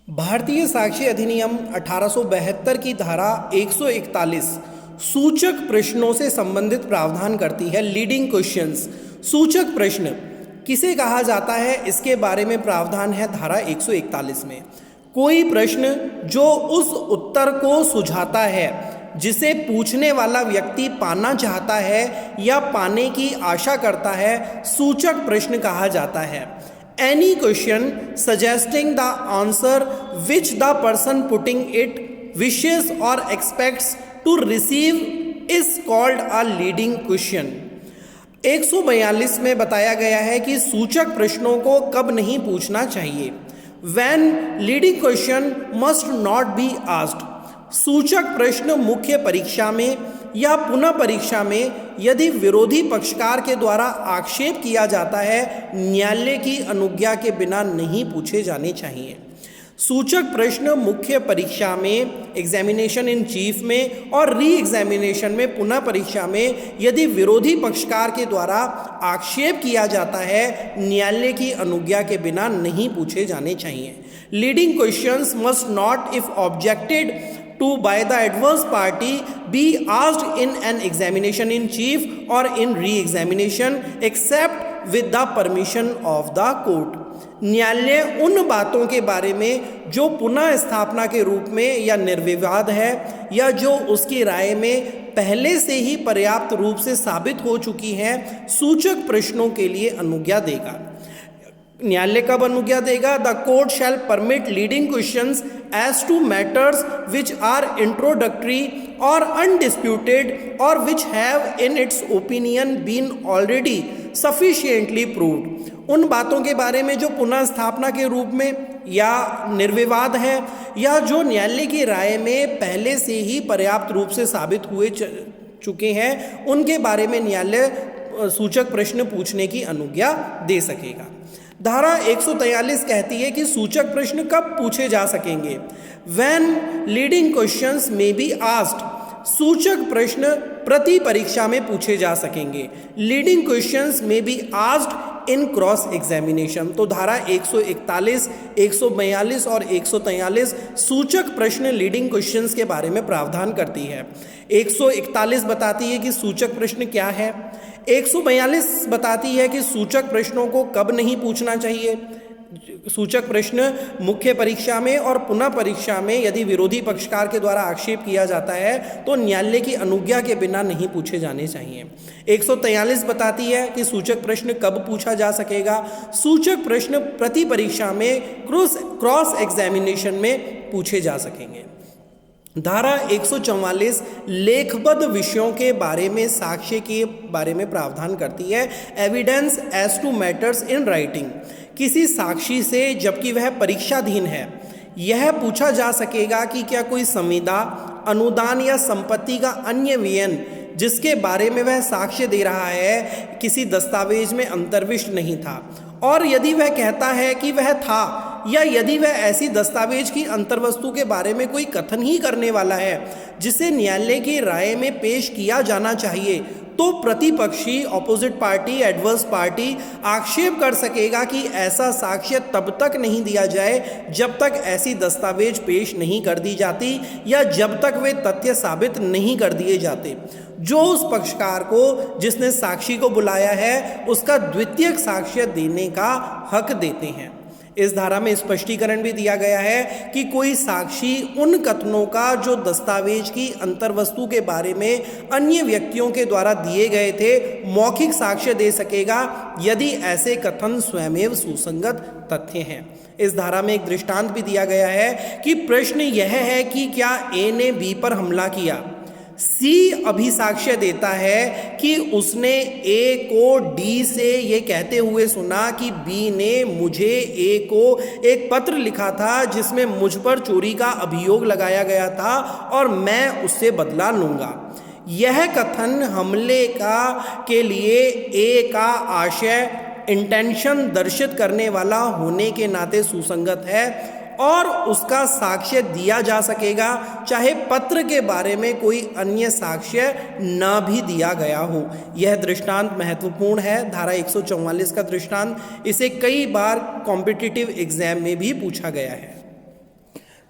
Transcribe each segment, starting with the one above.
भारतीय साक्ष्य अधिनियम 1872 की धारा 141 सूचक प्रश्नों से संबंधित प्रावधान करती है। लीडिंग क्वेश्चंस, सूचक प्रश्न किसे कहा जाता है, इसके बारे में प्रावधान है धारा 141 में। कोई प्रश्न जो उस उत्तर को सुझाता है जिसे पूछने वाला व्यक्ति पाना चाहता है या पाने की आशा करता है, सूचक प्रश्न कहा जाता है। Any question suggesting the answer which the person putting it wishes or expects to receive is called a leading question। 142 में बताया गया है कि सूचक प्रश्नों को कब नहीं पूछना चाहिए। When leading question must not be asked। सूचक प्रश्न मुख्य परीक्षा में या पुनः परीक्षा में यदि विरोधी पक्षकार के द्वारा आक्षेप किया जाता है, न्यायालय की अनुज्ञा के बिना नहीं पूछे जाने चाहिए। सूचक प्रश्न मुख्य परीक्षा में, एग्जामिनेशन इन चीफ में और री एग्जामिनेशन में, पुनः परीक्षा में यदि विरोधी पक्षकार के द्वारा आक्षेप किया जाता है, न्यायालय की अनुज्ञा के बिना नहीं पूछे जाने चाहिए। Leading questions must not if objected to by the adverse party be asked in an examination in chief or in re-examination except with the permission of the court। न्यायालय उन बातों के बारे में जो पुनः स्थापना के रूप में या निर्विवाद है या जो उसकी राय में पहले से ही पर्याप्त रूप से साबित हो चुकी हैं, सूचक प्रश्नों के लिए अनुज्ञा देगा। न्यायालय कब अनुज्ञा देगा? The court shall permit leading questions as to matters which are introductory or undisputed or which have in its opinion been already sufficiently proved. उन बातों के बारे में जो पुनः स्थापना के रूप में या निर्विवाद है या जो न्यायालय की राय में पहले से ही पर्याप्त रूप से साबित हुए चुके हैं, उनके बारे में न्यायालय सूचक प्रश्न पूछने की अनुज्ञा दे सकेगा। धारा 143 कहती है कि सूचक प्रश्न कब पूछे जा सकेंगे। When leading questions may be asked। सूचक प्रश्न प्रति परीक्षा में पूछे जा सकेंगे। लीडिंग क्वेश्चंस में be asked in cross examination. तो धारा 141, 142 और 143 सूचक प्रश्न लीडिंग क्वेश्चंस के बारे में प्रावधान करती है। 141 बताती है कि सूचक प्रश्न क्या है। 142 बताती है कि सूचक प्रश्नों को कब नहीं पूछना चाहिए। सूचक प्रश्न मुख्य परीक्षा में और पुनः परीक्षा में यदि विरोधी पक्षकार के द्वारा आक्षेप किया जाता है तो न्यायालय की अनुज्ञा के बिना नहीं पूछे जाने चाहिए। 143 बताती है कि सूचक प्रश्न कब पूछा जा सकेगा। सूचक प्रश्न प्रति परीक्षा में क्रॉस एग्जामिनेशन में पूछे जा सकेंगे। धारा 144 लेखबद्ध विषयों के बारे में साक्ष्य के बारे में प्रावधान करती है। Evidence as to matters in writing. किसी साक्षी से जबकि वह परीक्षाधीन है यह पूछा जा सकेगा कि क्या कोई संविदा, अनुदान या संपत्ति का अन्य व्ययन जिसके बारे में वह साक्ष्य दे रहा है किसी दस्तावेज में अंतर्विष्ट नहीं था, और यदि वह कहता है कि वह था या यदि वह ऐसी दस्तावेज की अंतर्वस्तु के बारे में कोई कथन ही करने वाला है जिसे न्यायालय की राय में पेश किया जाना चाहिए, तो प्रतिपक्षी ऑपोजिट पार्टी, एडवर्स पार्टी आक्षेप कर सकेगा कि ऐसा साक्ष्य तब तक नहीं दिया जाए जब तक ऐसी दस्तावेज पेश नहीं कर दी जाती या जब तक वे तथ्य साबित नहीं कर दिए जाते जो उस पक्षकार को जिसने साक्षी को बुलाया है उसका द्वितीयक साक्ष्य देने का हक देते हैं। इस धारा में स्पष्टीकरण भी दिया गया है कि कोई साक्षी उन कथनों का जो दस्तावेज की अंतर्वस्तु के बारे में अन्य व्यक्तियों के द्वारा दिए गए थे मौखिक साक्ष्य दे सकेगा यदि ऐसे कथन स्वयमेव सुसंगत तथ्य हैं। इस धारा में एक दृष्टांत भी दिया गया है कि प्रश्न यह है कि क्या ए ने बी पर हमला किया। सी अभिसाक्ष्य देता है कि उसने ए को डी से ये कहते हुए सुना कि बी ने मुझे ए को एक पत्र लिखा था जिसमें मुझ पर चोरी का अभियोग लगाया गया था और मैं उससे बदला लूँगा। यह कथन हमले के लिए ए का आशय, इंटेंशन दर्शित करने वाला होने के नाते सुसंगत है और उसका साक्ष्य दिया जा सकेगा चाहे पत्र के बारे में कोई अन्य साक्ष्य न भी दिया गया हो। यह दृष्टांत महत्वपूर्ण है। धारा 144 का दृष्टांत, इसे कई बार कॉम्पिटिटिव एग्जाम में भी पूछा गया है।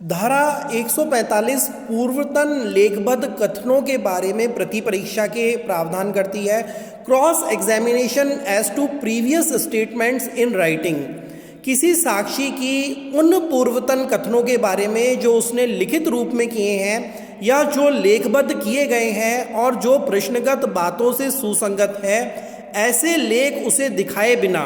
धारा 145 पूर्वतन लेखबद्ध कथनों के बारे में प्रति परीक्षा के प्रावधान करती है। Cross examination as to previous statements in writing, किसी साक्षी की उन पूर्वतन कथनों के बारे में जो उसने लिखित रूप में किए हैं या जो लेखबद्ध किए गए हैं और जो प्रश्नगत बातों से सुसंगत है, ऐसे लेख उसे दिखाए बिना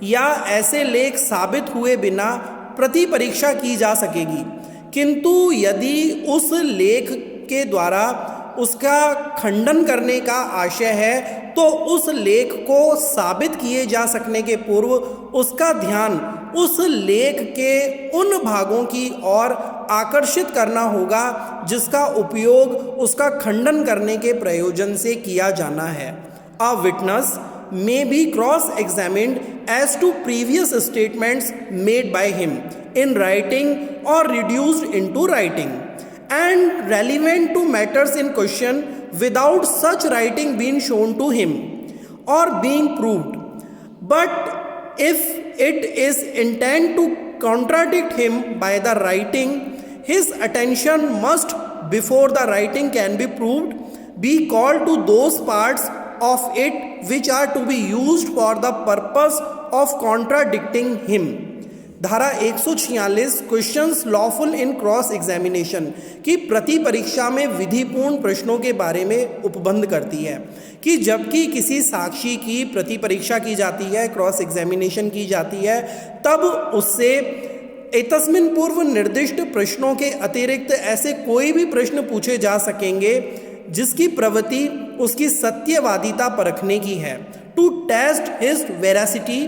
या ऐसे लेख साबित हुए बिना प्रति परीक्षा की जा सकेगी। किंतु यदि उस लेख के द्वारा उसका खंडन करने का आशय है तो उस लेख को साबित किए जा सकने के पूर्व उसका ध्यान उस लेख के उन भागों की ओर आकर्षित करना होगा जिसका उपयोग उसका खंडन करने के प्रयोजन से किया जाना है। A witness may be cross-examined as to previous statements made by him in writing or reduced into writing and relevant to matters in question without such writing being shown to him or being proved. But if it is intended to contradict him by the writing, his attention must, before the writing can be proved, be called to those parts of it which are to be used for the purpose of contradicting him. धारा 146 questions lawful इन cross examination की प्रति परीक्षा में विधिपूर्ण प्रश्नों के बारे में उपबंध करती है कि जबकि किसी साक्षी की प्रति परीक्षा की जाती है, क्रॉस एग्जामिनेशन की जाती है, तब उससे एतस्मिन् पूर्व निर्दिष्ट प्रश्नों के अतिरिक्त ऐसे कोई भी प्रश्न पूछे जा सकेंगे जिसकी प्रवृत्ति उसकी सत्यवादिता परखने की है। टू टेस्ट हिज वेरासिटी,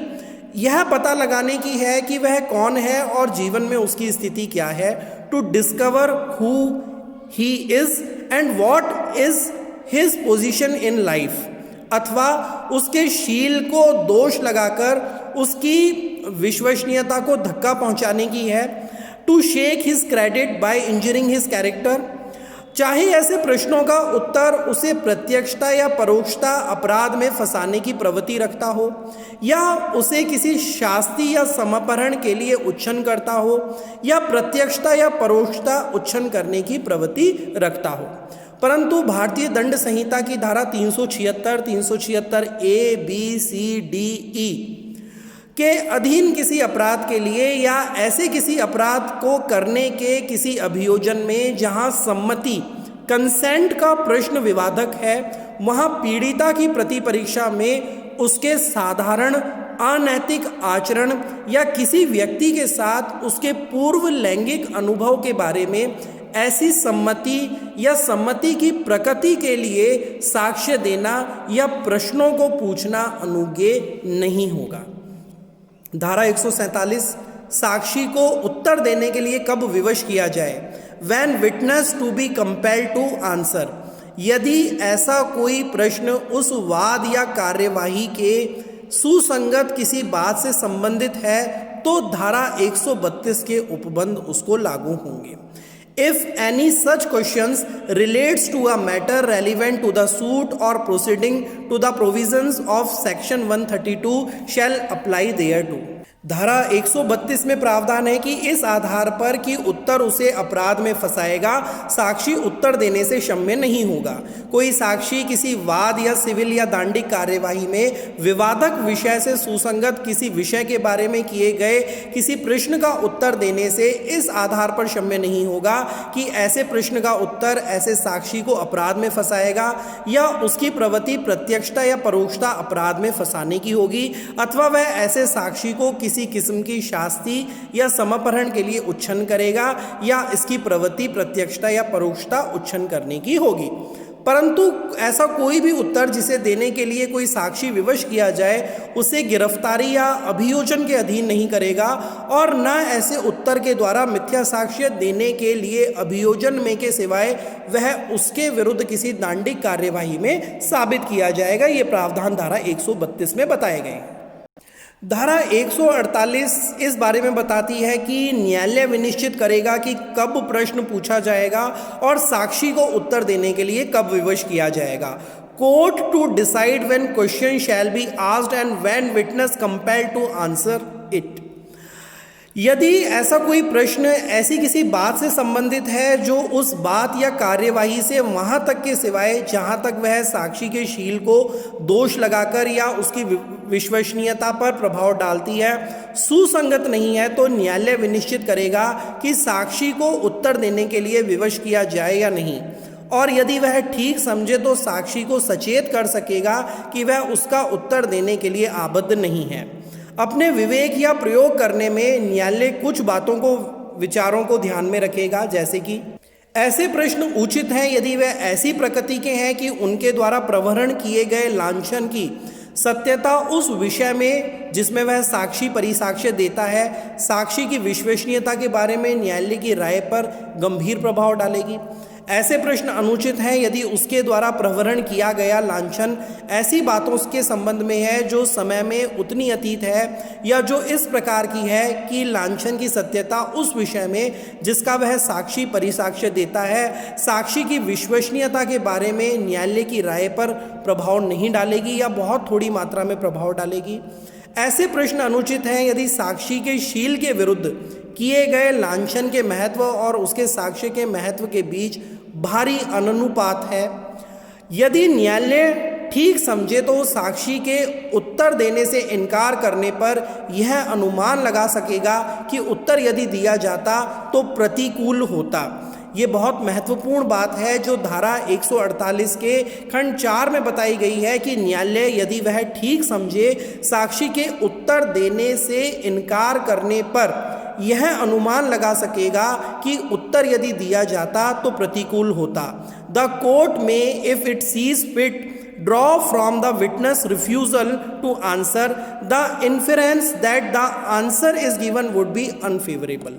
यह पता लगाने की है कि वह कौन है और जीवन में उसकी स्थिति क्या है। To discover who he is and what is his position in life, अथवा उसके शील को दोष लगाकर उसकी विश्वसनीयता को धक्का पहुंचाने की है। To shake his credit by injuring his character, चाहे ऐसे प्रश्नों का उत्तर उसे प्रत्यक्षता या परोक्षता अपराध में फंसाने की प्रवृत्ति रखता हो या उसे किसी शास्ति या समापहरण के लिए उच्छन करता हो या प्रत्यक्षता या परोक्षता उच्छन करने की प्रवृत्ति रखता हो। परंतु भारतीय दंड संहिता की धारा 376, 376 ए, बी, सी, डी, ई के अधीन किसी अपराध के लिए या ऐसे किसी अपराध को करने के किसी अभियोजन में जहां सम्मति कंसेंट का प्रश्न विवादक है, वहां पीड़िता की प्रति परीक्षा में उसके साधारण अनैतिक आचरण या किसी व्यक्ति के साथ उसके पूर्व लैंगिक अनुभव के बारे में ऐसी सम्मति या सम्मति की प्रकृति के लिए साक्ष्य देना या प्रश्नों को पूछना अनुज्ञेय नहीं होगा। धारा 147 साक्षी को उत्तर देने के लिए कब विवश किया जाए। When witness to be compelled to answer, यदि ऐसा कोई प्रश्न उस वाद या कार्यवाही के सुसंगत किसी बात से संबंधित है तो धारा 132 के उपबंध उसको लागू होंगे। If any such questions relates to a matter relevant to the suit or proceeding to the provisions of section 132 shall apply thereto. धारा 132 में प्रावधान है कि इस आधार पर कि उत्तर उसे अपराध में फंसाएगा, साक्षी उत्तर देने से क्षम्य नहीं होगा। कोई साक्षी किसी वाद या सिविल या दांडिक कार्यवाही में विवादक विषय से सुसंगत किसी विषय के बारे में किए गए किसी प्रश्न का उत्तर देने से इस आधार पर क्षम्य नहीं होगा कि ऐसे प्रश्न का उत्तर ऐसे साक्षी को अपराध में फंसाएगा या उसकी प्रवृत्ति प्रत्यक्षता या परोक्षता अपराध में फंसाने की होगी, अथवा वह ऐसे साक्षी को किसी किस्म की शास्ति या समापहरण के लिए उच्छन करेगा या इसकी प्रवृत्ति प्रत्यक्षता या परोक्षता उच्छन करने की होगी। परंतु ऐसा कोई भी उत्तर जिसे देने के लिए कोई साक्षी विवश किया जाए उसे गिरफ्तारी या अभियोजन के अधीन नहीं करेगा और न ऐसे उत्तर के द्वारा मिथ्या साक्ष्य देने के लिए अभियोजन में के सिवाय वह उसके विरुद्ध किसी दांडिक कार्यवाही में साबित किया जाएगा। ये प्रावधान धारा 132 में बताए गए हैं। धारा 148 इस बारे में बताती है कि न्यायालय विनिश्चित करेगा कि कब प्रश्न पूछा जाएगा और साक्षी को उत्तर देने के लिए कब विवश किया जाएगा। Court to decide when question shall be asked and when witness compelled to answer it, यदि ऐसा कोई प्रश्न ऐसी किसी बात से संबंधित है जो उस बात या कार्यवाही से वहाँ तक के सिवाय जहाँ तक वह साक्षी के शील को दोष लगाकर या उसकी विश्वसनीयता पर प्रभाव डालती है सुसंगत नहीं है, तो न्यायालय विनिश्चित करेगा कि साक्षी को उत्तर देने के लिए विवश किया जाए या नहीं, और यदि वह ठीक समझे तो साक्षी को सचेत कर सकेगा कि वह उसका उत्तर देने के लिए आबद्ध नहीं है। अपने विवेक या प्रयोग करने में न्यायालय कुछ बातों को विचारों को ध्यान में रखेगा, जैसे कि ऐसे प्रश्न उचित हैं यदि वे ऐसी प्रकृति के हैं कि उनके द्वारा प्रवहरण किए गए लांछन की सत्यता उस विषय में जिसमें वह साक्षी परिसाक्ष्य देता है, साक्षी की विश्वसनीयता के बारे में न्यायालय की राय पर गंभीर प्रभाव डालेगी। ऐसे प्रश्न अनुचित हैं यदि उसके द्वारा प्रवहरण किया गया लांछन ऐसी बातों के संबंध में है जो समय में उतनी अतीत है या जो इस प्रकार की है कि लांछन की सत्यता उस विषय में जिसका वह साक्षी परिसाक्ष्य देता है, साक्षी की विश्वसनीयता के बारे में न्यायालय की राय पर प्रभाव नहीं डालेगी या बहुत थोड़ी मात्रा में प्रभाव डालेगी। ऐसे प्रश्न अनुचित हैं यदि साक्षी के शील के विरुद्ध किए गए लांछन के महत्व और उसके साक्ष्य के महत्व के बीच भारी अनुपात है। यदि न्यायालय ठीक समझे तो साक्षी के उत्तर देने से इनकार करने पर यह अनुमान लगा सकेगा कि उत्तर यदि दिया जाता तो प्रतिकूल होता। ये बहुत महत्वपूर्ण बात है जो धारा 148 के खंड 4 में बताई गई है कि न्यायालय यदि वह ठीक समझे साक्षी के उत्तर देने से इनकार करने पर यह अनुमान लगा सकेगा कि उत्तर यदि दिया जाता तो प्रतिकूल होता। द कोर्ट में if it sees fit draw from the witness refusal to answer the inference that the answer is given would be unfavorable।